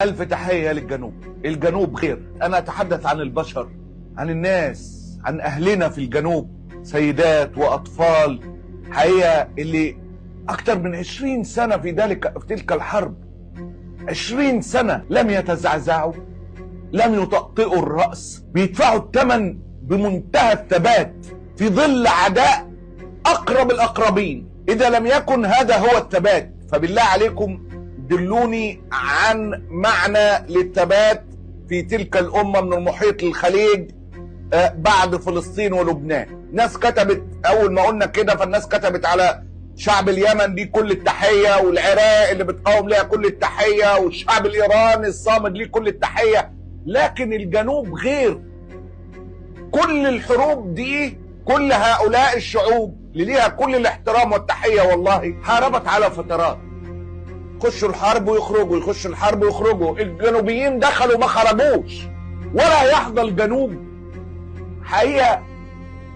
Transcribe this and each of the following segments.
ألف تحية للجنوب. الجنوب غير. أنا أتحدث عن البشر، عن الناس، عن أهلنا في الجنوب، سيدات وأطفال حقيقة اللي أكثر من 20 سنة في تلك الحرب، 20 سنة لم يتزعزعوا، لم يطأطئوا الرأس، بيدفعوا الثمن بمنتهى الثبات في ظل عداء أقرب الأقربين. إذا لم يكن هذا هو الثبات، فبالله عليكم دلوني عن معنى للثبات في تلك الأمة من المحيط للخليج بعد فلسطين ولبنان. ناس كتبت أول ما قلنا كده، فالناس كتبت على شعب اليمن دي كل التحية، والعراق اللي بتقاوم لها كل التحية، والشعب الإيراني الصامد ليه كل التحية. لكن الجنوب غير. كل الحروب دي، كل هؤلاء الشعوب اللي ليها كل الاحترام والتحية والله حاربت على فترات. يخشوا الحرب ويخرجوا، يخشوا الحرب ويخرجوا. الجنوبيين دخلوا ما خرجوش، ولا يحظى الجنوب حقيقة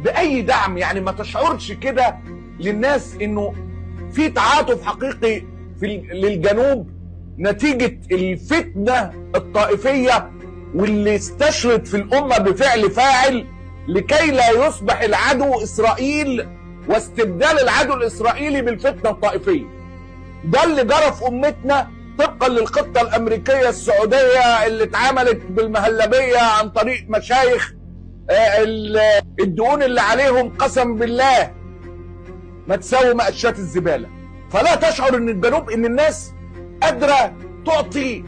بأي دعم. يعني ما تشعرش كده للناس انه في تعاطف حقيقي للجنوب نتيجة الفتنة الطائفية واللي استشرت في الأمة بفعل فاعل لكي لا يصبح العدو إسرائيل واستبدال العدو الإسرائيلي بالفتنة الطائفية. ده اللي جرى في أمتنا طبقا للخطة الأمريكية السعودية اللي اتعملت بالمهلبية عن طريق مشايخ الدقون اللي عليهم قسم بالله ما تساوي مقشات الزبالة. فلا تشعر ان الجنوب، ان الناس قادرة تعطي.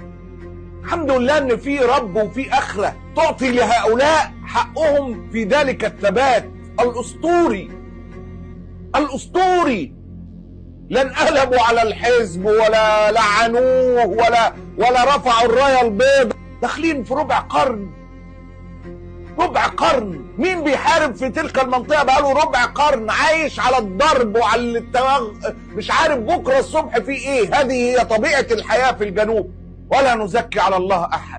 الحمد لله ان في رب وفي اخرة تعطي لهؤلاء حقهم في ذلك الثبات الاسطوري. لن قلبوا على الحزب ولا لعنوه ولا رفعوا الراية البيضاء. داخلين في ربع قرن. مين بيحارب في تلك المنطقة بقاله ربع قرن؟ عايش على الضرب وعلى مش عارف بكرة الصبح في ايه. هذه هي طبيعة الحياة في الجنوب، ولا نزكي على الله احد.